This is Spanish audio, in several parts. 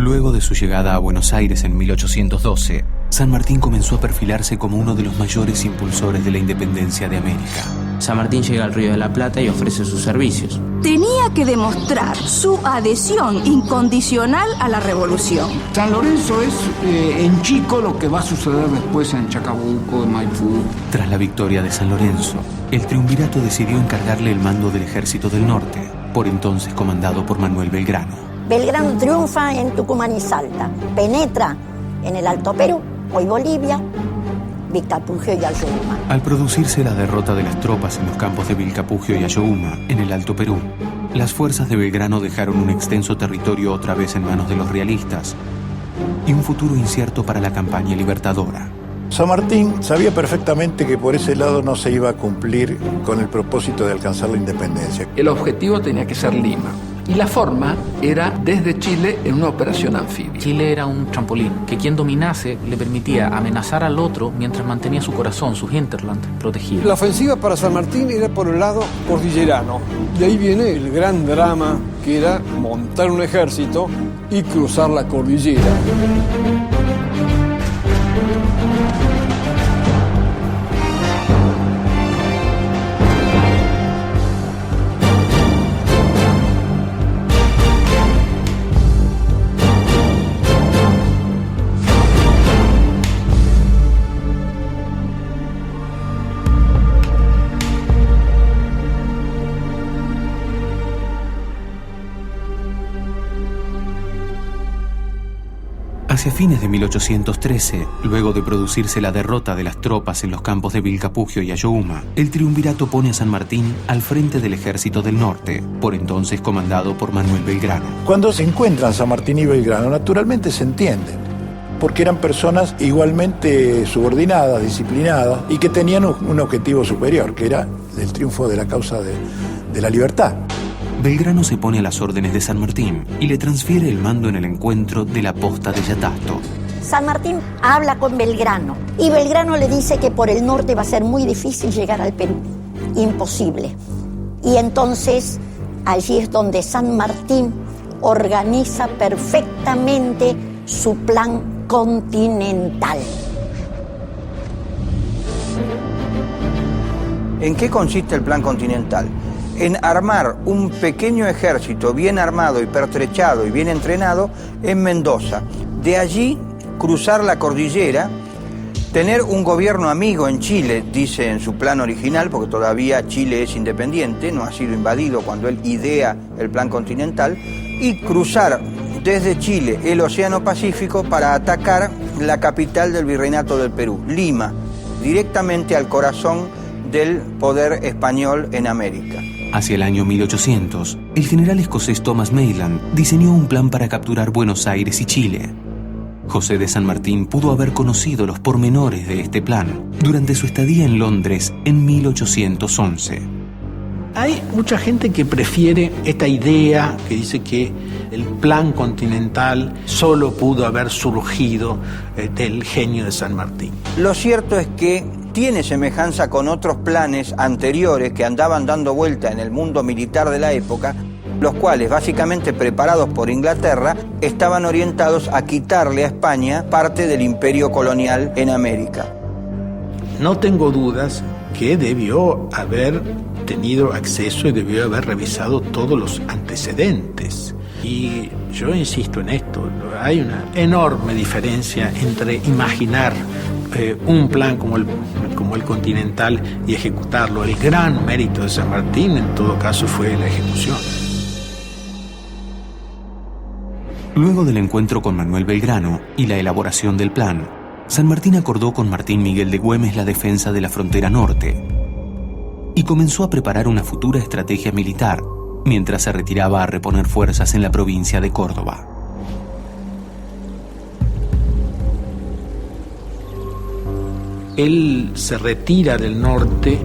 Luego de su llegada a Buenos Aires en 1812, San Martín comenzó a perfilarse como uno de los mayores impulsores de la independencia de América. San Martín llega al Río de la Plata y ofrece sus servicios. Tenía que demostrar su adhesión incondicional a la revolución. San Lorenzo es en chico lo que va a suceder después en Chacabuco, en Maipú. Tras la victoria de San Lorenzo, el triunvirato decidió encargarle el mando del Ejército del Norte, por entonces comandado por Manuel Belgrano. Belgrano triunfa en Tucumán y Salta, penetra en el Alto Perú, hoy Bolivia, Vilcapugio y Ayohuma. Al producirse la derrota de las tropas en los campos de Vilcapugio y Ayohuma, en el Alto Perú, las fuerzas de Belgrano dejaron un extenso territorio otra vez en manos de los realistas y un futuro incierto para la campaña libertadora. San Martín sabía perfectamente que por ese lado no se iba a cumplir con el propósito de alcanzar la independencia. El objetivo tenía que ser Lima. Y la forma era desde Chile en una operación anfibia. Chile era un trampolín que quien dominase le permitía amenazar al otro mientras mantenía su corazón, su hinterland, protegido. La ofensiva para San Martín era por el lado cordillerano. De ahí viene el gran drama que era montar un ejército y cruzar la cordillera. Hacia fines de 1813, luego de producirse la derrota de las tropas en los campos de Vilcapugio y Ayohuma, el triunvirato pone a San Martín al frente del Ejército del Norte, por entonces comandado por Manuel Belgrano. Cuando se encuentran San Martín y Belgrano, naturalmente se entienden, porque eran personas igualmente subordinadas, disciplinadas, y que tenían un objetivo superior, que era el triunfo de la causa de la libertad. Belgrano se pone a las órdenes de San Martín y le transfiere el mando en el encuentro de la posta de Yatasto. San Martín habla con Belgrano y Belgrano le dice que por el norte va a ser muy difícil llegar al Perú, imposible. Y entonces allí es donde San Martín organiza perfectamente su plan continental. ¿En qué consiste el plan continental? En armar un pequeño ejército bien armado y pertrechado y bien entrenado en Mendoza. De allí cruzar la cordillera, tener un gobierno amigo en Chile, dice en su plan original, porque todavía Chile es independiente, no ha sido invadido cuando él idea el plan continental, y cruzar desde Chile el Océano Pacífico para atacar la capital del Virreinato del Perú, Lima, directamente al corazón del poder español en América. Hacia el año 1800, el general escocés Thomas Mayland diseñó un plan para capturar Buenos Aires y Chile. José de San Martín pudo haber conocido los pormenores de este plan durante su estadía en Londres en 1811. Hay mucha gente que prefiere esta idea que dice que el plan continental solo pudo haber surgido del genio de San Martín. Lo cierto es que tiene semejanza con otros planes anteriores que andaban dando vuelta en el mundo militar de la época, los cuales, básicamente preparados por Inglaterra, estaban orientados a quitarle a España parte del imperio colonial en América. No tengo dudas que debió haber tenido acceso y debió haber revisado todos los antecedentes. Y yo insisto en esto, hay una enorme diferencia entre imaginar un plan como el continental y ejecutarlo. El gran mérito de San Martín, en todo caso, fue la ejecución. Luego del encuentro con Manuel Belgrano y la elaboración del plan, San Martín acordó con Martín Miguel de Güemes la defensa de la frontera norte y comenzó a preparar una futura estrategia militar mientras se retiraba a reponer fuerzas en la provincia de Córdoba. Él se retira del norte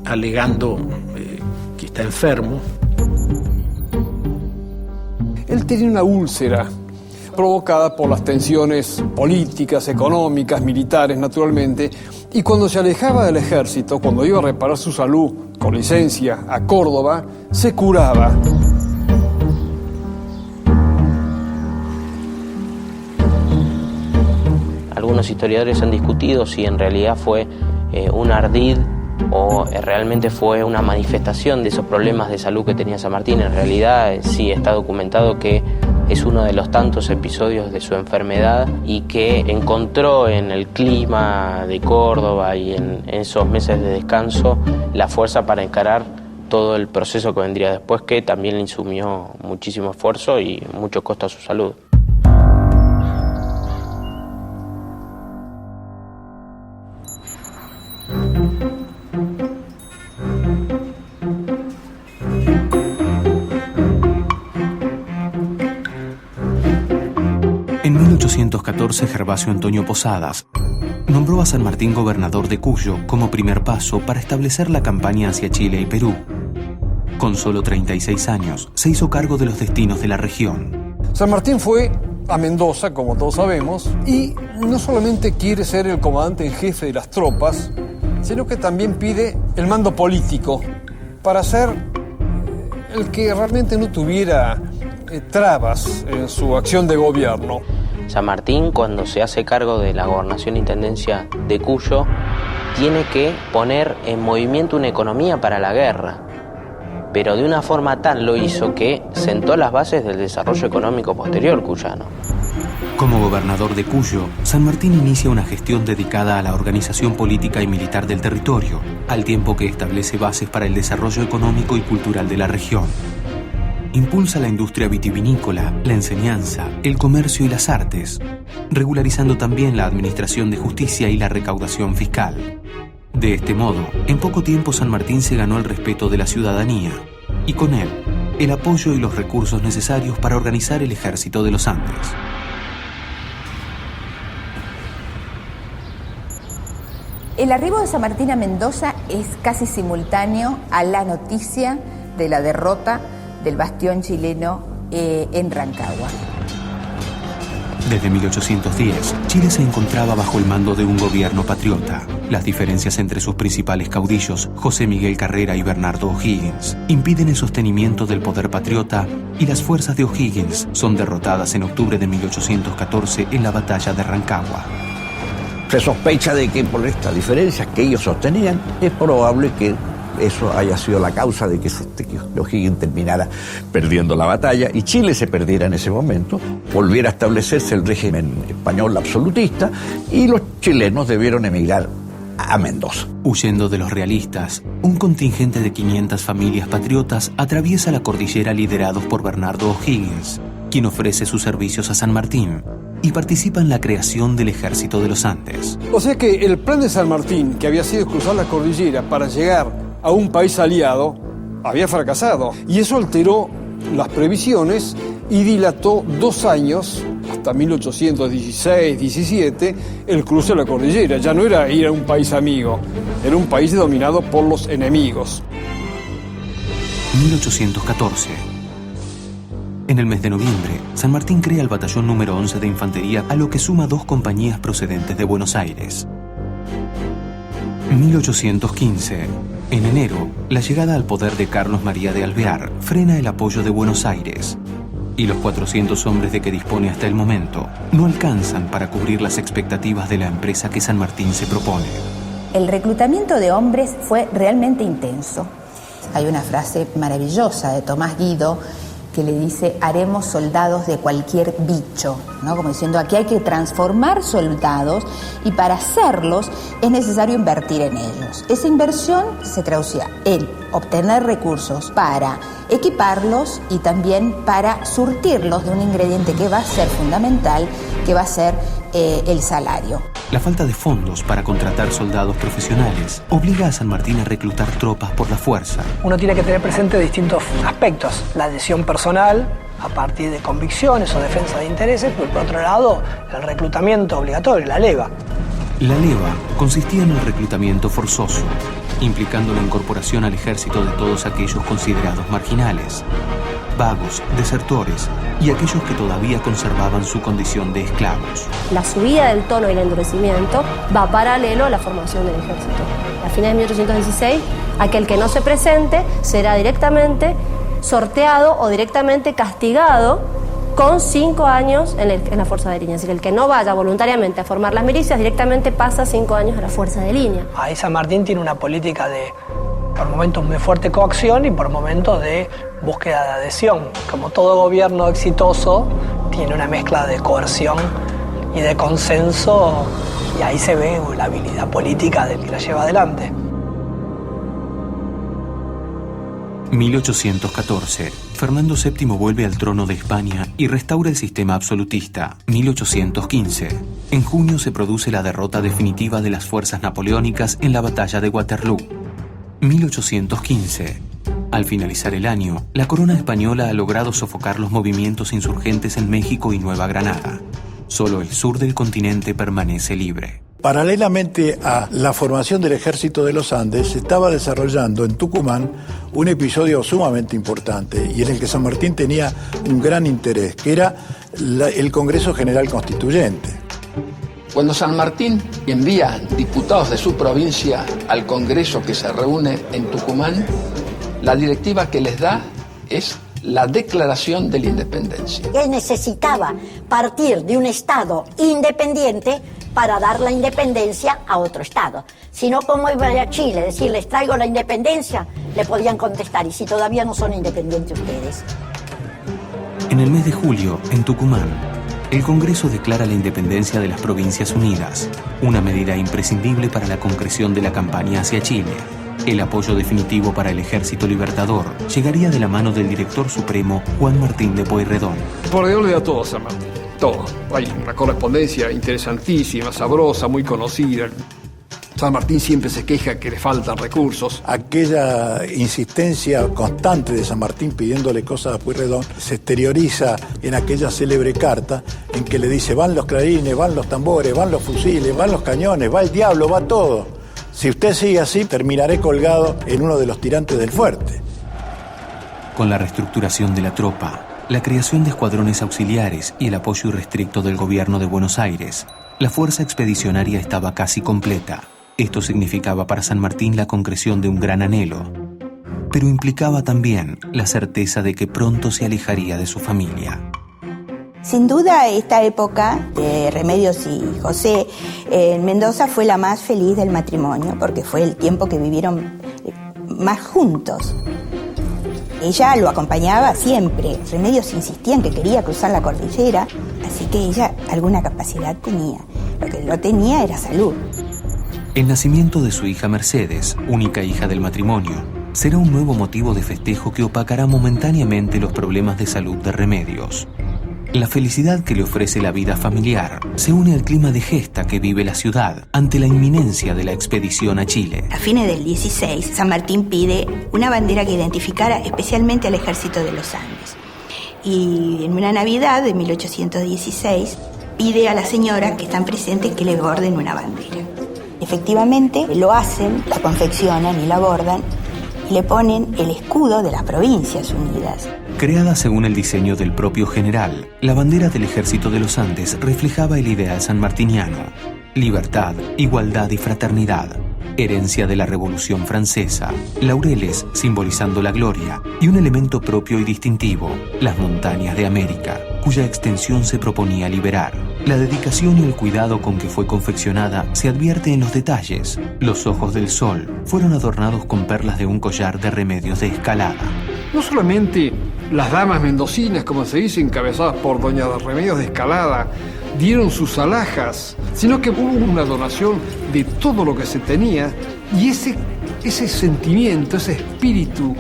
alegando que está enfermo. Él tenía una úlcera provocada por las tensiones políticas, económicas, militares, naturalmente, y cuando se alejaba del ejército, cuando iba a reparar su salud con licencia a Córdoba, se curaba. Algunos historiadores han discutido si en realidad fue un ardid o realmente fue una manifestación de esos problemas de salud que tenía San Martín. En realidad sí está documentado que es uno de los tantos episodios de su enfermedad y que encontró en el clima de Córdoba y en esos meses de descanso la fuerza para encarar todo el proceso que vendría después, que también le insumió muchísimo esfuerzo y mucho costo a su salud. En 1814, Gervasio Antonio Posadas nombró a San Martín gobernador de Cuyo como primer paso para establecer la campaña hacia Chile y Perú. Con solo 36 años, se hizo cargo de los destinos de la región. San Martín fue a Mendoza, como todos sabemos, y no solamente quiere ser el comandante en jefe de las tropas, sino que también pide el mando político para ser el que realmente no tuviera trabas en su acción de gobierno. San Martín, cuando se hace cargo de la gobernación e intendencia de Cuyo, tiene que poner en movimiento una economía para la guerra, pero de una forma tal lo hizo que sentó las bases del desarrollo económico posterior cuyano. Como gobernador de Cuyo, San Martín inicia una gestión dedicada a la organización política y militar del territorio, al tiempo que establece bases para el desarrollo económico y cultural de la región. Impulsa la industria vitivinícola, la enseñanza, el comercio y las artes, regularizando también la administración de justicia y la recaudación fiscal. De este modo, en poco tiempo San Martín se ganó el respeto de la ciudadanía y con él, el apoyo y los recursos necesarios para organizar el ejército de los Andes. El arribo de San Martín a Mendoza es casi simultáneo a la noticia de la derrota del bastión chileno en Rancagua. Desde 1810, Chile se encontraba bajo el mando de un gobierno patriota. Las diferencias entre sus principales caudillos, José Miguel Carrera y Bernardo O'Higgins, impiden el sostenimiento del poder patriota y las fuerzas de O'Higgins son derrotadas en octubre de 1814 en la batalla de Rancagua. Se sospecha de que por estas diferencias que ellos sostenían, es probable que eso haya sido la causa de que O'Higgins terminara perdiendo la batalla y Chile se perdiera en ese momento, volviera a establecerse el régimen español absolutista y los chilenos debieron emigrar a Mendoza. Huyendo de los realistas, un contingente de 500 familias patriotas atraviesa la cordillera liderados por Bernardo O'Higgins, quien ofrece sus servicios a San Martín y participa en la creación del Ejército de los Andes. O sea que el plan de San Martín, que había sido cruzar la cordillera para llegar a un país aliado, había fracasado. Y eso alteró las previsiones y dilató 2 años, hasta 1816-17, el cruce de la cordillera. Ya no era ir a un país amigo, era un país dominado por los enemigos. 1814. En el mes de noviembre, San Martín crea el batallón número 11 de infantería, a lo que suma 2 compañías procedentes de Buenos Aires. 1815. En enero, la llegada al poder de Carlos María de Alvear frena el apoyo de Buenos Aires, y los 400 hombres de que dispone hasta el momento no alcanzan para cubrir las expectativas de la empresa que San Martín se propone. El reclutamiento de hombres fue realmente intenso. Hay una frase maravillosa de Tomás Guido que le dice: haremos soldados de cualquier bicho, ¿no? Como diciendo, aquí hay que transformar soldados y para hacerlos es necesario invertir en ellos. Esa inversión se traducía en obtener recursos para equiparlos y también para surtirlos de un ingrediente que va a ser fundamental, que va a ser el salario. La falta de fondos para contratar soldados profesionales obliga a San Martín a reclutar tropas por la fuerza. Uno tiene que tener presente distintos aspectos: la adhesión personal a partir de convicciones o defensa de intereses, pero por otro lado el reclutamiento obligatorio, la leva. La leva consistía en el reclutamiento forzoso, implicando la incorporación al ejército de todos aquellos considerados marginales, vagos, desertores y aquellos que todavía conservaban su condición de esclavos. La subida del tono y el endurecimiento va paralelo a la formación del ejército. A fines de 1816, aquel que no se presente será directamente sorteado o directamente castigado con 5 años en la fuerza de línea. Es decir, el que no vaya voluntariamente a formar las milicias directamente pasa 5 años a la fuerza de línea. Ahí San Martín tiene una política de, por momentos, muy fuerte coacción y por momentos de búsqueda de adhesión. Como todo gobierno exitoso, tiene una mezcla de coerción y de consenso, y ahí se ve la habilidad política del que la lleva adelante. 1814. Fernando VII vuelve al trono de España y restaura el sistema absolutista. 1815. En junio se produce la derrota definitiva de las fuerzas napoleónicas en la batalla de Waterloo. 1815. Al finalizar el año, la corona española ha logrado sofocar los movimientos insurgentes en México y Nueva Granada. Solo el sur del continente permanece libre. Paralelamente a la formación del Ejército de los Andes, se estaba desarrollando en Tucumán un episodio sumamente importante y en el que San Martín tenía un gran interés, que era el Congreso General Constituyente. Cuando San Martín envía diputados de su provincia al Congreso que se reúne en Tucumán, la directiva que les da es la declaración de la independencia. Él necesitaba partir de un Estado independiente para dar la independencia a otro Estado. Si no, ¿cómo iba a Chile? Decirles, traigo la independencia, le podían contestar, y si todavía no son independientes ustedes. En el mes de julio, en Tucumán, el Congreso declara la independencia de las Provincias Unidas, una medida imprescindible para la concreción de la campaña hacia Chile. El apoyo definitivo para el Ejército Libertador llegaría de la mano del director supremo Juan Martín de Pueyrredón. Por Dios le da todo a San Martín, todo. Hay una correspondencia interesantísima, sabrosa, muy conocida. San Martín siempre se queja que le faltan recursos. Aquella insistencia constante de San Martín pidiéndole cosas a Pueyrredón se exterioriza en aquella célebre carta en que le dice: van los clarines, van los tambores, van los fusiles, van los cañones, va el diablo, va todo. Si usted sigue así, terminaré colgado en uno de los tirantes del fuerte. Con la reestructuración de la tropa, la creación de escuadrones auxiliares y el apoyo irrestricto del gobierno de Buenos Aires, la fuerza expedicionaria estaba casi completa. Esto significaba para San Martín la concreción de un gran anhelo, pero implicaba también la certeza de que pronto se alejaría de su familia. Sin duda, esta época de Remedios y José en Mendoza fue la más feliz del matrimonio, porque fue el tiempo que vivieron más juntos. Ella lo acompañaba siempre. Remedios insistía en que quería cruzar la cordillera, así que ella alguna capacidad tenía. Lo que no tenía era salud. El nacimiento de su hija Mercedes, única hija del matrimonio, será un nuevo motivo de festejo que opacará momentáneamente los problemas de salud de Remedios. La felicidad que le ofrece la vida familiar se une al clima de gesta que vive la ciudad ante la inminencia de la expedición a Chile. A fines del 16, San Martín pide una bandera que identificara especialmente al Ejército de los Andes. Y en una Navidad de 1816 pide a las señoras que están presentes que le borden una bandera. Efectivamente, lo hacen, la confeccionan y la bordan y le ponen el escudo de las Provincias Unidas. Creada según el diseño del propio general, la bandera del Ejército de los Andes reflejaba el ideal sanmartiniano: libertad, igualdad y fraternidad, herencia de la Revolución Francesa, laureles simbolizando la gloria y un elemento propio y distintivo, las montañas de América, cuya extensión se proponía liberar. La dedicación y el cuidado con que fue confeccionada se advierte en los detalles. Los ojos del sol fueron adornados con perlas de un collar de Remedios de Escalada. No solamente las damas mendocinas, como se dice, encabezadas por doña Remedios de Escalada, dieron sus alhajas, sino que hubo una donación de todo lo que se tenía, y ese sentimiento, ese espíritu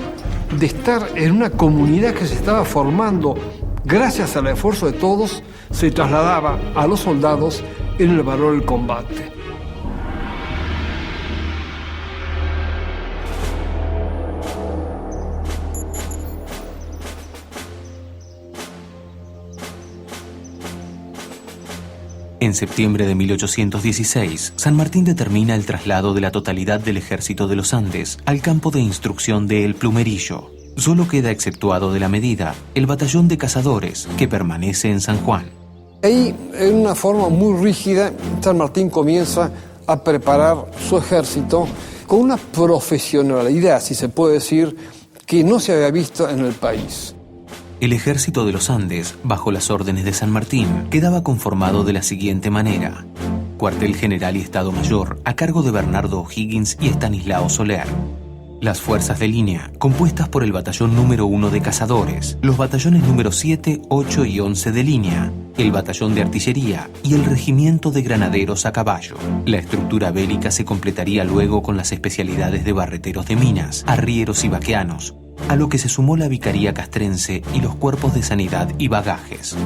de estar en una comunidad que se estaba formando gracias al esfuerzo de todos, se trasladaba a los soldados en el valor del combate. En septiembre de 1816, San Martín determina el traslado de la totalidad del Ejército de los Andes al campo de instrucción de El Plumerillo. Solo queda exceptuado de la medida el batallón de cazadores, que permanece en San Juan. Ahí, en una forma muy rígida, San Martín comienza a preparar su ejército con una profesionalidad, si se puede decir, que no se había visto en el país. El ejército de los Andes, bajo las órdenes de San Martín, quedaba conformado de la siguiente manera: cuartel general y Estado Mayor, a cargo de Bernardo O'Higgins y Estanislao Soler. Las fuerzas de línea, compuestas por el batallón número 1 de cazadores, los batallones número 7, 8 y 11 de línea, el batallón de artillería y el regimiento de granaderos a caballo. La estructura bélica se completaría luego con las especialidades de barreteros de minas, arrieros y vaqueanos, a lo que se sumó la vicaría castrense y los cuerpos de sanidad y bagajes.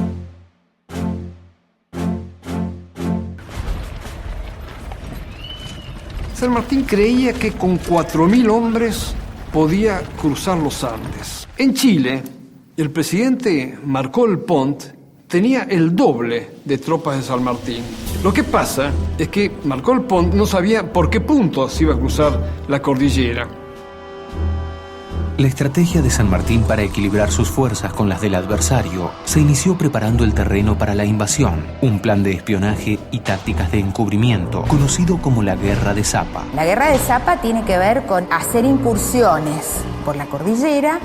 San Martín creía que con 4.000 hombres podía cruzar los Andes. En Chile, el presidente Marcó Pont tenía el doble de tropas de San Martín. Lo que pasa es que Marcó Pont no sabía por qué punto se iba a cruzar la cordillera. La estrategia de San Martín para equilibrar sus fuerzas con las del adversario se inició preparando el terreno para la invasión, un plan de espionaje y tácticas de encubrimiento, conocido como la Guerra de Zapa. La Guerra de Zapa tiene que ver con hacer incursiones por la cordillera,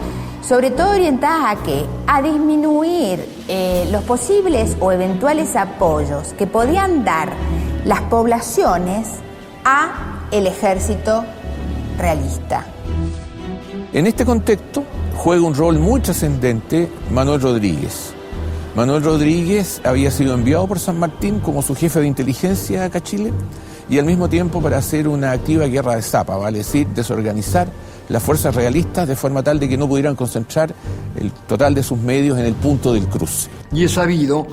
sobre todo orientadas ¿a qué? A disminuir los posibles o eventuales apoyos que podían dar las poblaciones a el ejército realista. En este contexto juega un rol muy trascendente Manuel Rodríguez. Manuel Rodríguez había sido enviado por San Martín como su jefe de inteligencia acá a Chile y al mismo tiempo para hacer una activa guerra de Zapa, vale decir, desorganizar las fuerzas realistas de forma tal de que no pudieran concentrar el total de sus medios en el punto del cruce. Y es sabido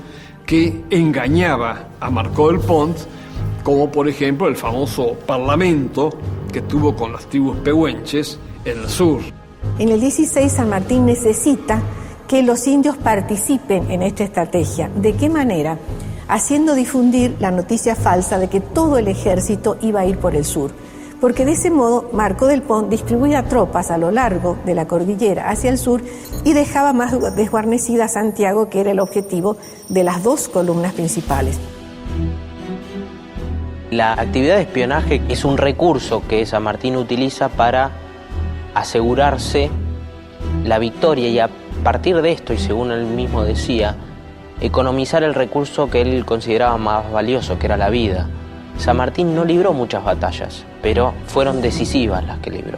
que engañaba a Marcó Pont, como por ejemplo el famoso parlamento que tuvo con las tribus pehuenches en el sur. En el 16 San Martín necesita que los indios participen en esta estrategia. ¿De qué manera? Haciendo difundir la noticia falsa de que todo el ejército iba a ir por el sur. Porque de ese modo Marcó Pont distribuía tropas a lo largo de la cordillera hacia el sur y dejaba más desguarnecida a Santiago, que era el objetivo de las dos columnas principales. La actividad de espionaje es un recurso que San Martín utiliza para asegurarse la victoria y a partir de esto, y según él mismo decía, economizar el recurso que él consideraba más valioso, que era la vida. San Martín no libró muchas batallas, pero fueron decisivas las que libró.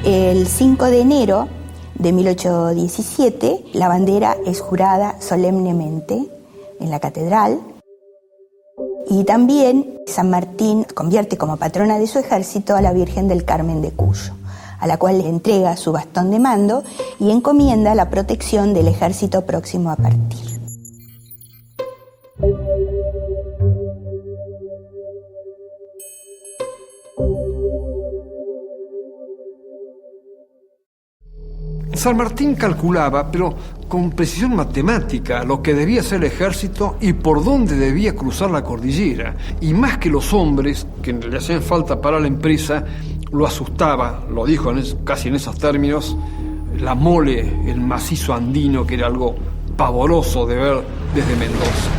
El 5 de enero de 1817, la bandera es jurada solemnemente en la catedral. Y también San Martín convierte como patrona de su ejército a la Virgen del Carmen de Cuyo, a la cual le entrega su bastón de mando y encomienda la protección del ejército próximo a partir. San Martín calculaba, pero con precisión matemática, lo que debía hacer el ejército y por dónde debía cruzar la cordillera. Y más que los hombres que le hacían falta para la empresa, lo asustaba, lo dijo casi en esos términos, la mole, el macizo andino, que era algo pavoroso de ver desde Mendoza.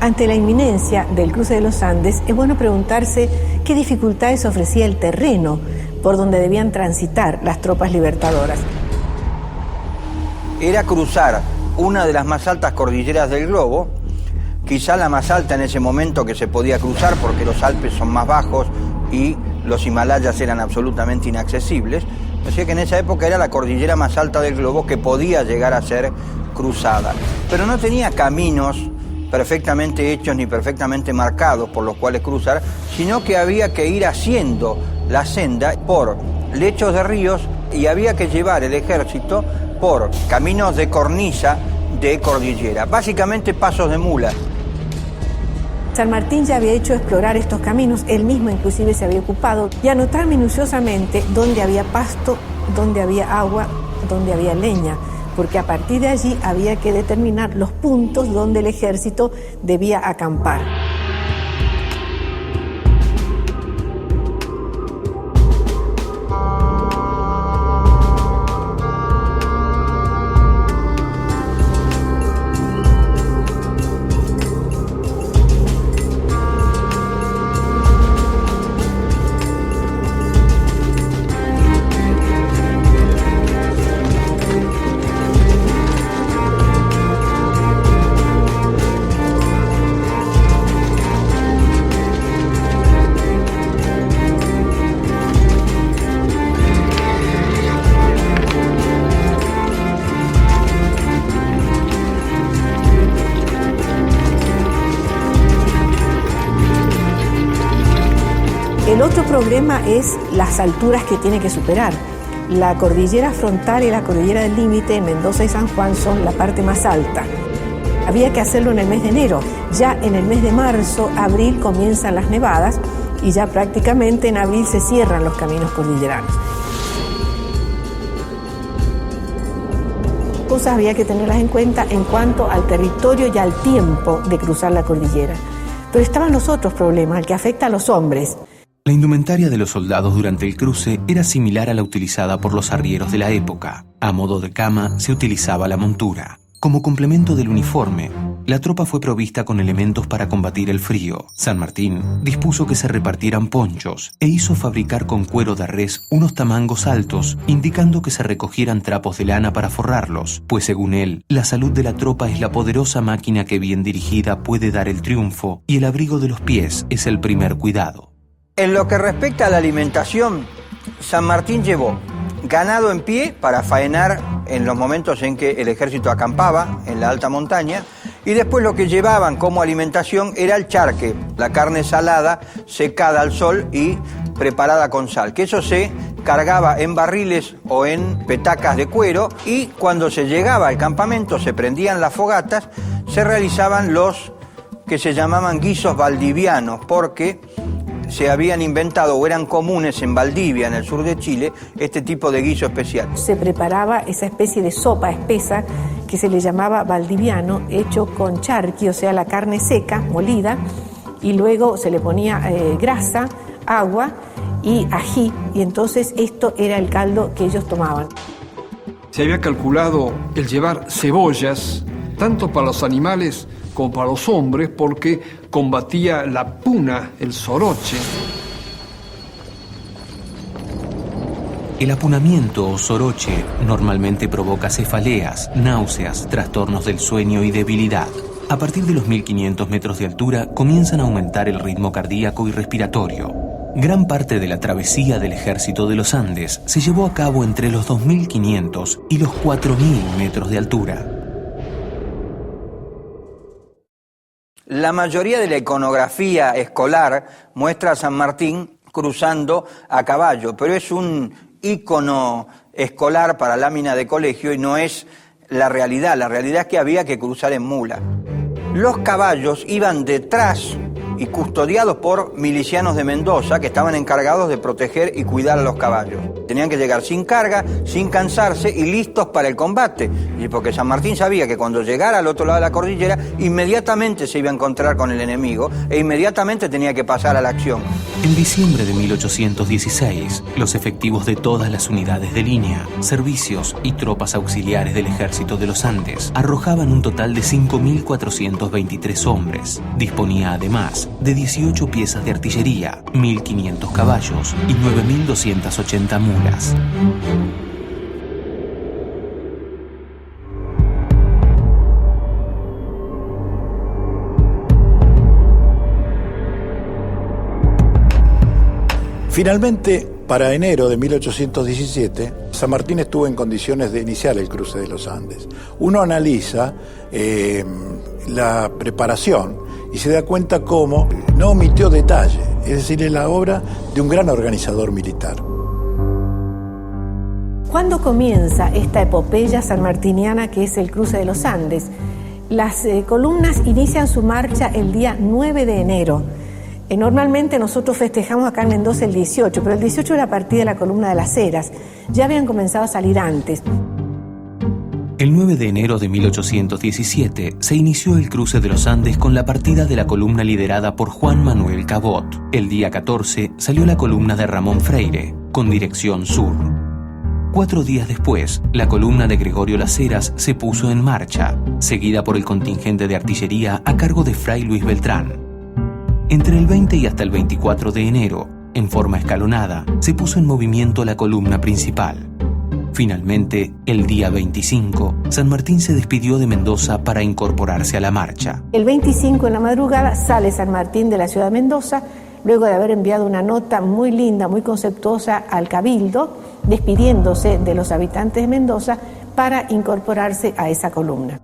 Ante la inminencia del cruce de los Andes, es bueno preguntarse qué dificultades ofrecía el terreno por donde debían transitar las tropas libertadoras. Era cruzar una de las más altas cordilleras del globo, quizá la más alta en ese momento que se podía cruzar porque los Alpes son más bajos y los Himalayas eran absolutamente inaccesibles. O sea que en esa época era la cordillera más alta del globo que podía llegar a ser cruzada. Pero no tenía caminos perfectamente hechos ni perfectamente marcados por los cuales cruzar, sino que había que ir haciendo la senda por lechos de ríos y había que llevar el ejército por caminos de cornisa de cordillera, básicamente pasos de mula. San Martín ya había hecho explorar estos caminos, él mismo inclusive se había ocupado, y anotar minuciosamente dónde había pasto, dónde había agua, dónde había leña, porque a partir de allí había que determinar los puntos donde el ejército debía acampar. El otro problema es las alturas que tiene que superar. La cordillera frontal y la cordillera del límite en Mendoza y San Juan son la parte más alta. Había que hacerlo en el mes de enero. Ya en el mes de marzo, abril comienzan las nevadas y ya prácticamente en abril se cierran los caminos cordilleranos. Cosas había que tenerlas en cuenta en cuanto al territorio y al tiempo de cruzar la cordillera. Pero estaban los otros problemas, el que afecta a los hombres. La indumentaria de los soldados durante el cruce era similar a la utilizada por los arrieros de la época. A modo de cama se utilizaba la montura. Como complemento del uniforme, la tropa fue provista con elementos para combatir el frío. San Martín dispuso que se repartieran ponchos e hizo fabricar con cuero de res unos tamangos altos, indicando que se recogieran trapos de lana para forrarlos, pues según él, la salud de la tropa es la poderosa máquina que bien dirigida puede dar el triunfo y el abrigo de los pies es el primer cuidado. En lo que respecta a la alimentación, San Martín llevó ganado en pie para faenar en los momentos en que el ejército acampaba en la alta montaña, y después lo que llevaban como alimentación era el charque, la carne salada secada al sol y preparada con sal, que eso se cargaba en barriles o en petacas de cuero, y cuando se llegaba al campamento se prendían las fogatas, se realizaban los que se llamaban guisos valdivianos, porque se habían inventado o eran comunes en Valdivia, en el sur de Chile, este tipo de guiso especial. Se preparaba esa especie de sopa espesa que se le llamaba valdiviano, hecho con charqui, o sea, la carne seca, molida, y luego se le ponía grasa, agua y ají, y entonces esto era el caldo que ellos tomaban. Se había calculado el llevar cebollas, tanto para los animales como para los hombres, porque combatía la puna, el soroche. El apunamiento o soroche normalmente provoca cefaleas, náuseas, trastornos del sueño y debilidad. A partir de los 1500 metros de altura comienzan a aumentar el ritmo cardíaco y respiratorio. Gran parte de la travesía del Ejército de los Andes se llevó a cabo entre los 2500 y los 4000 metros de altura. La mayoría de la iconografía escolar muestra a San Martín cruzando a caballo, pero es un ícono escolar para lámina de colegio y no es la realidad. La realidad es que había que cruzar en mula. Los caballos iban detrás y custodiados por milicianos de Mendoza que estaban encargados de proteger y cuidar a los caballos. Tenían que llegar sin carga, sin cansarse y listos para el combate. Y porque San Martín sabía que cuando llegara al otro lado de la cordillera, inmediatamente se iba a encontrar con el enemigo e inmediatamente tenía que pasar a la acción. En diciembre de 1816, los efectivos de todas las unidades de línea, servicios y tropas auxiliares del Ejército de los Andes arrojaban un total de 5.423 hombres. Disponía además de 18 piezas de artillería, 1.500 caballos y 9.280 mulas. Finalmente, para enero de 1817, San Martín estuvo en condiciones de iniciar el cruce de los Andes. Uno analiza la preparación y se da cuenta cómo no omitió detalle, es decir, es la obra de un gran organizador militar. ¿Cuándo comienza esta epopeya sanmartiniana que es el cruce de los Andes? Las columnas inician su marcha el día 9 de enero. Normalmente nosotros festejamos acá en Mendoza el 18, pero el 18 era partida de la columna de las Heras. Ya habían comenzado a salir antes. El 9 de enero de 1817 se inició el cruce de los Andes con la partida de la columna liderada por Juan Manuel Cabot. El día 14 salió la columna de Ramón Freire, con dirección sur. 4 días después, la columna de Gregorio Las Heras se puso en marcha, seguida por el contingente de artillería a cargo de Fray Luis Beltrán. Entre el 20 y hasta el 24 de enero, en forma escalonada, se puso en movimiento la columna principal. Finalmente, el día 25, San Martín se despidió de Mendoza para incorporarse a la marcha. El 25 en la madrugada sale San Martín de la ciudad de Mendoza, luego de haber enviado una nota muy linda, muy conceptuosa al Cabildo, despidiéndose de los habitantes de Mendoza para incorporarse a esa columna.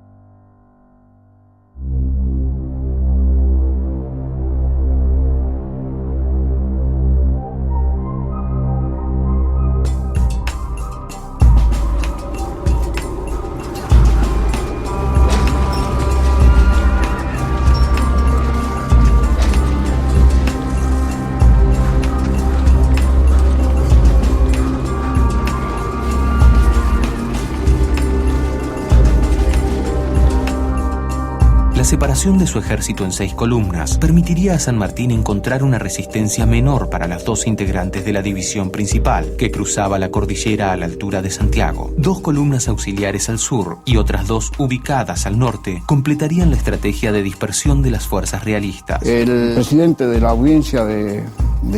separación de su ejército en 6 columnas permitiría a San Martín encontrar una resistencia menor para las 2 integrantes de la división principal, que cruzaba la cordillera a la altura de Santiago. 2 columnas auxiliares al sur y otras 2 ubicadas al norte completarían la estrategia de dispersión de las fuerzas realistas. El presidente de la audiencia de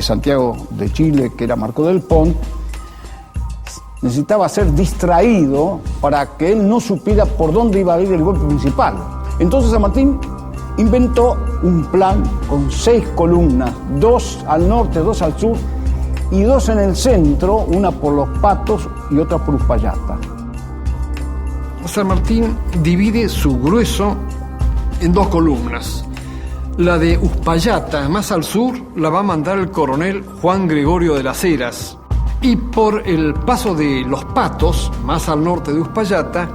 Santiago de Chile, que era Marco del Pont, necesitaba ser distraído para que él no supiera por dónde iba a ir el golpe principal. Entonces San Martín inventó un plan con 6 columnas, 2 al norte, 2 al sur y 2 en el centro, una por Los Patos y otra por Uspallata. San Martín divide su grueso en 2 columnas. La de Uspallata, más al sur, la va a mandar el coronel Juan Gregorio de las Heras. Y por el paso de Los Patos, más al norte de Uspallata,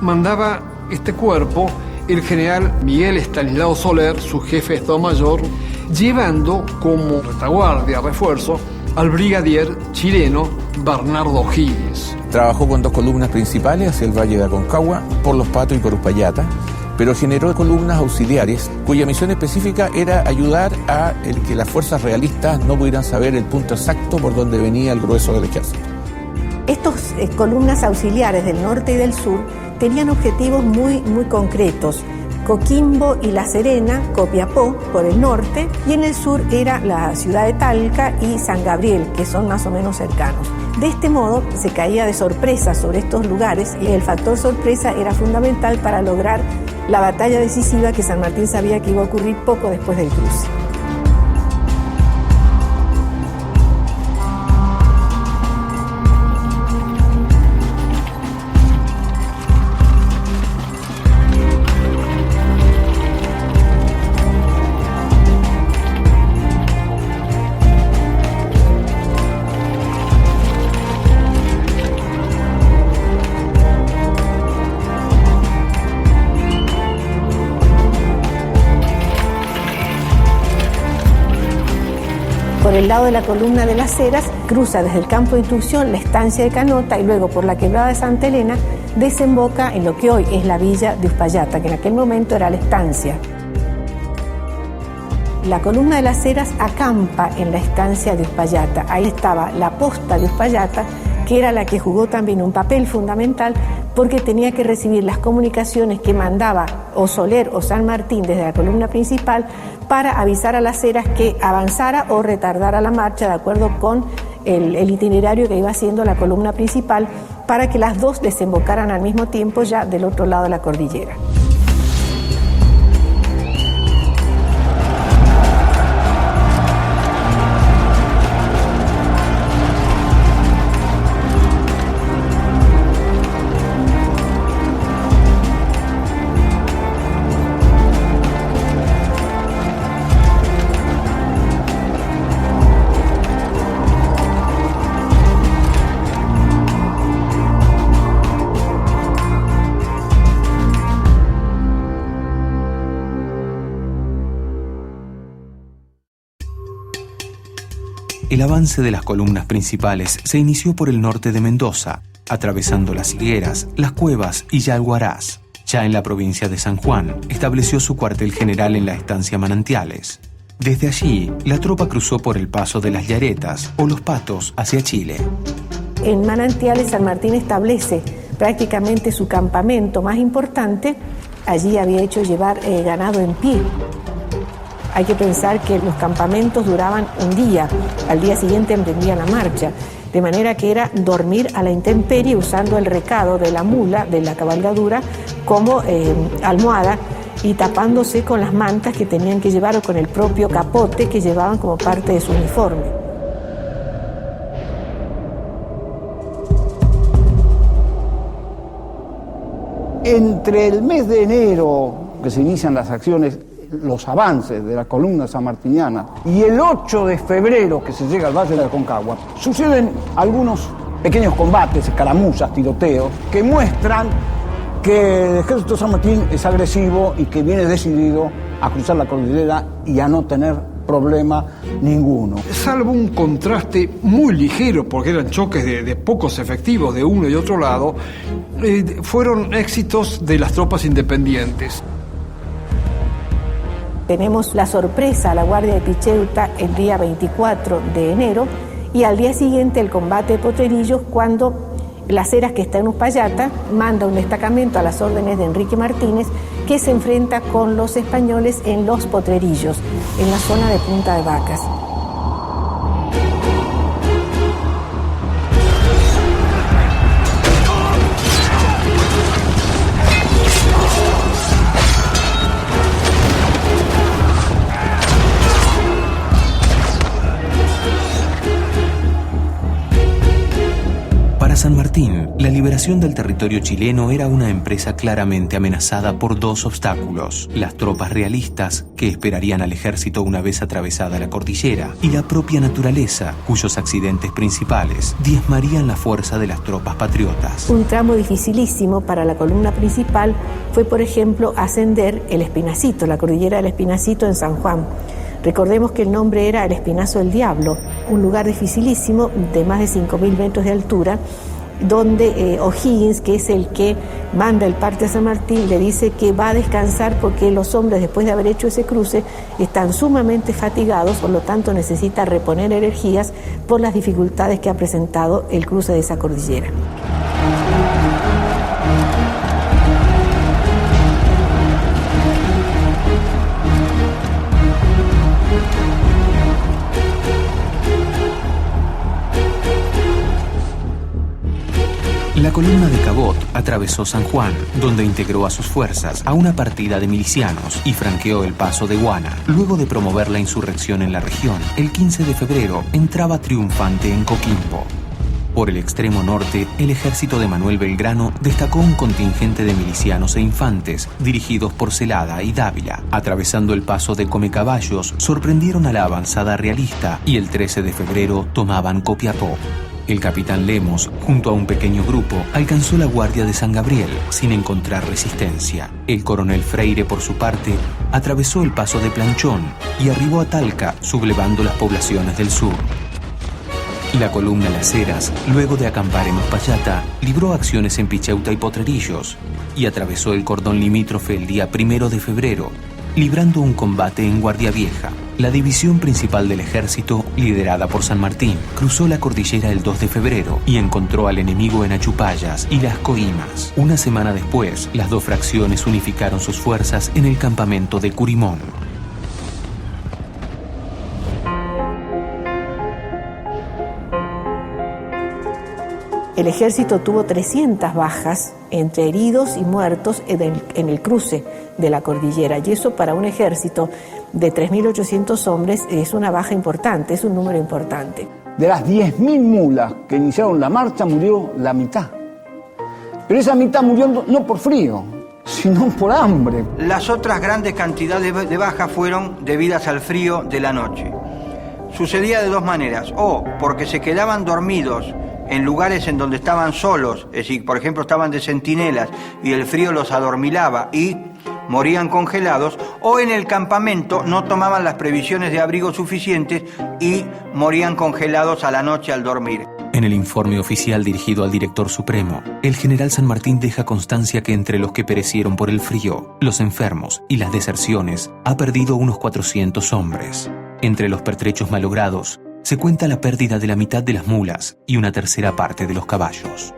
mandaba este cuerpo el general Miguel Estanislao Soler, su jefe de Estado Mayor, llevando como retaguardia, refuerzo, al brigadier chileno Bernardo O'Higgins. Trabajó con 2 columnas principales hacia el Valle de Aconcagua, por Los Patos y por Uspallata, pero generó columnas auxiliares cuya misión específica era ayudar a que las fuerzas realistas no pudieran saber el punto exacto por donde venía el grueso del ejército. Estas columnas auxiliares del norte y del sur tenían objetivos muy concretos. Coquimbo y La Serena, Copiapó por el norte, y en el sur era la ciudad de Talca y San Gabriel, que son más o menos cercanos. De este modo se caía de sorpresa sobre estos lugares y el factor sorpresa era fundamental para lograr la batalla decisiva que San Martín sabía que iba a ocurrir poco después del cruce. Por el lado de la columna de Las Heras, cruza desde el campo de instrucción la estancia de Canota y luego por la quebrada de Santa Elena desemboca en lo que hoy es la villa de Uspallata, que en aquel momento era la estancia. La columna de Las Heras acampa en la estancia de Uspallata. Ahí estaba la posta de Uspallata, que era la que jugó también un papel fundamental porque tenía que recibir las comunicaciones que mandaba o Soler o San Martín desde la columna principal para avisar a Las Heras que avanzara o retardara la marcha de acuerdo con el itinerario que iba haciendo la columna principal para que las 2 desembocaran al mismo tiempo ya del otro lado de la cordillera. El avance de las columnas principales se inició por el norte de Mendoza, atravesando Las Higueras, Las Cuevas y Yalguarás. Ya en la provincia de San Juan, estableció su cuartel general en la estancia Manantiales. Desde allí, la tropa cruzó por el paso de las Yaretas o Los Patos hacia Chile. En Manantiales, San Martín establece prácticamente su campamento más importante. Allí había hecho llevar ganado en pie. Hay que pensar que los campamentos duraban un día, al día siguiente emprendían la marcha, de manera que era dormir a la intemperie usando el recado de la mula, de la cabalgadura, como almohada y tapándose con las mantas que tenían que llevar o con el propio capote que llevaban como parte de su uniforme. Entre el mes de enero, que se inician las acciones, los avances de la columna sanmartiniana, y el 8 de febrero, que se llega al Valle de Aconcagua, suceden algunos pequeños combates, escaramuzas, tiroteos, que muestran que el ejército de San Martín es agresivo y que viene decidido a cruzar la cordillera y a no tener problema ninguno. Salvo un contraste muy ligero, porque eran choques de pocos efectivos de uno y otro lado, fueron éxitos de las tropas independientes. Tenemos la sorpresa a la Guardia de Picheuta el día 24 de enero y al día siguiente el combate de Potrerillos, cuando Las Heras, que está en Uspallata, manda un destacamento a las órdenes de Enrique Martínez, que se enfrenta con los españoles en Los Potrerillos, en la zona de Punta de Vacas. San Martín, la liberación del territorio chileno era una empresa claramente amenazada por dos obstáculos: las tropas realistas, que esperarían al ejército una vez atravesada la cordillera, y la propia naturaleza, cuyos accidentes principales diezmarían la fuerza de las tropas patriotas. Un tramo dificilísimo para la columna principal fue, por ejemplo, ascender el Espinacito, la cordillera del Espinacito en San Juan. Recordemos que el nombre era el Espinazo del Diablo, un lugar dificilísimo de más de 5.000 metros de altura, donde O'Higgins, que es el que manda el parte a San Martín, le dice que va a descansar porque los hombres, después de haber hecho ese cruce, están sumamente fatigados, por lo tanto necesita reponer energías por las dificultades que ha presentado el cruce de esa cordillera. La columna de Cabot atravesó San Juan, donde integró a sus fuerzas a una partida de milicianos y franqueó el paso de Guana. Luego de promover la insurrección en la región, el 15 de febrero entraba triunfante en Coquimbo. Por el extremo norte, el ejército de Manuel Belgrano destacó un contingente de milicianos e infantes dirigidos por Celada y Dávila. Atravesando el paso de Comecaballos, sorprendieron a la avanzada realista y el 13 de febrero tomaban Copiapó. El capitán Lemos, junto a un pequeño grupo, alcanzó la guardia de San Gabriel sin encontrar resistencia. El coronel Freire, por su parte, atravesó el paso de Planchón y arribó a Talca, sublevando las poblaciones del sur. La columna Las Heras, luego de acampar en Uspallata, libró acciones en Picheuta y Potrerillos y atravesó el cordón limítrofe el día 1 de febrero, librando un combate en Guardia Vieja. La división principal del ejército, liderada por San Martín, cruzó la cordillera el 2 de febrero y encontró al enemigo en Achupallas y Las Coimas. Una semana después, las dos fracciones unificaron sus fuerzas en el campamento de Curimón. El ejército tuvo 300 bajas entre heridos y muertos en el cruce de la cordillera, y eso para un ejército de 3.800 hombres es una baja importante, es un número importante. De las 10.000 mulas que iniciaron la marcha murió la mitad. Pero esa mitad murió no por frío, sino por hambre. Las otras grandes cantidades de bajas fueron debidas al frío de la noche. Sucedía de dos maneras: o porque se quedaban dormidos en lugares en donde estaban solos, es decir, por ejemplo, estaban de centinelas y el frío los adormilaba y morían congelados, o en el campamento no tomaban las previsiones de abrigo suficientes y morían congelados a la noche al dormir. En el informe oficial dirigido al director supremo, el general San Martín deja constancia que entre los que perecieron por el frío, los enfermos y las deserciones, ha perdido unos 400 hombres. Entre los pertrechos malogrados, se cuenta la pérdida de la mitad de las mulas y una tercera parte de los caballos.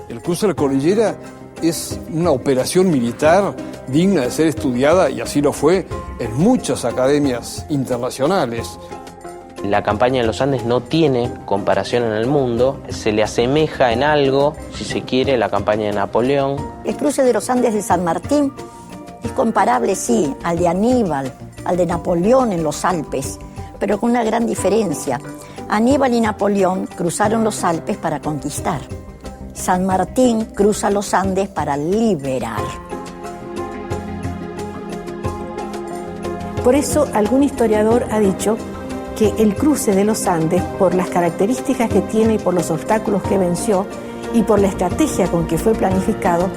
El cruce de la cordillera es una operación militar digna de ser estudiada, y así lo fue en muchas academias internacionales. La campaña de los Andes no tiene comparación en el mundo, se le asemeja en algo, si se quiere, la campaña de Napoleón. El cruce de los Andes de San Martín es comparable, sí, al de Aníbal, al de Napoleón en los Alpes, pero con una gran diferencia. Aníbal y Napoleón cruzaron los Alpes para conquistar. San Martín cruza los Andes para liberar. Por eso, algún historiador ha dicho que el cruce de los Andes, por las características que tiene y por los obstáculos que venció y por la estrategia con que fue planificado,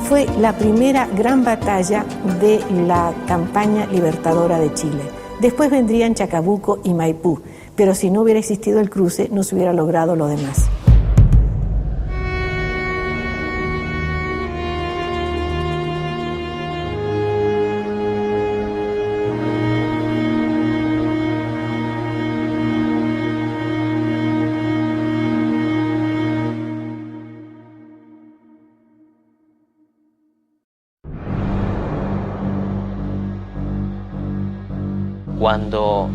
fue la primera gran batalla de la campaña libertadora de Chile. Después vendrían Chacabuco y Maipú, pero si no hubiera existido el cruce, no se hubiera logrado lo demás. Cuando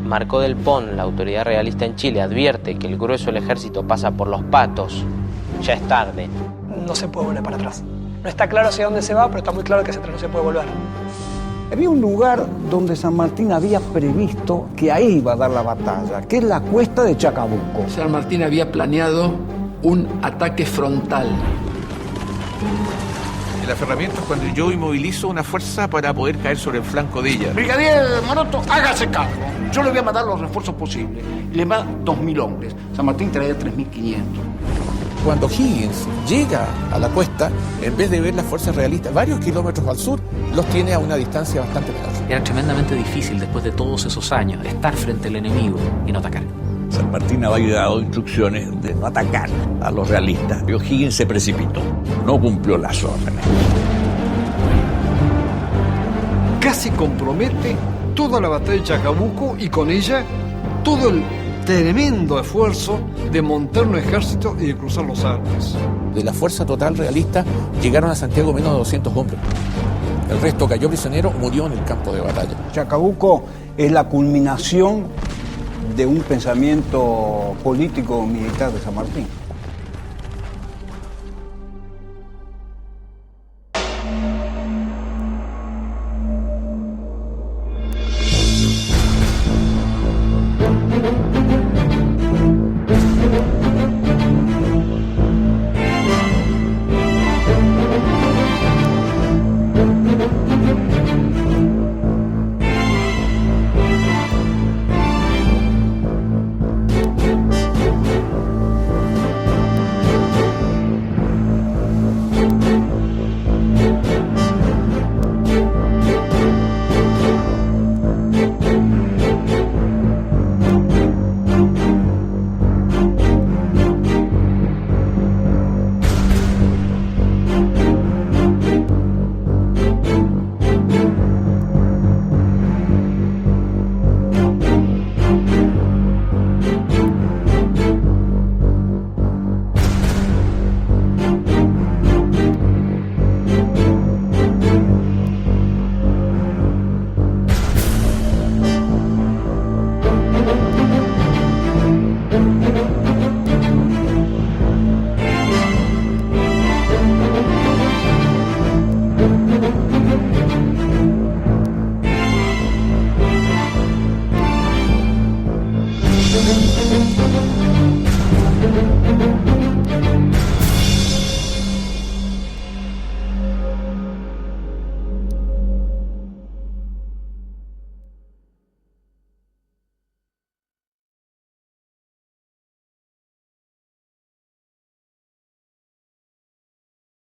Marcó del Pont, la autoridad realista en Chile, advierte que el grueso del ejército pasa por Los Patos, ya es tarde. No se puede volver para atrás. No está claro hacia dónde se va, pero está muy claro que hacia atrás no se puede volver. Había un lugar donde San Martín había previsto que ahí iba a dar la batalla, que es la cuesta de Chacabuco. San Martín había planeado un ataque frontal. El aferramiento es cuando yo inmovilizo una fuerza para poder caer sobre el flanco de ella. Brigadier Maroto, hágase cargo. Yo le voy a mandar los refuerzos posibles. Le va 2.000 hombres. San Martín traía 3.500. Cuando Higgins llega a la cuesta, en vez de ver las fuerzas realistas varios kilómetros al sur, los tiene a una distancia bastante menor. Era tremendamente difícil, después de todos esos años, estar frente al enemigo y no atacar. San Martín había dado instrucciones de no atacar a los realistas, pero Higgins se precipitó, no cumplió las órdenes. Casi compromete toda la batalla de Chacabuco y con ella todo el tremendo esfuerzo de montar un ejército y de cruzar los Alpes. De la fuerza total realista llegaron a Santiago menos de 200 hombres. El resto cayó prisionero, murió en el campo de batalla. Chacabuco es la culminación de un pensamiento político militar de San Martín. Thank you.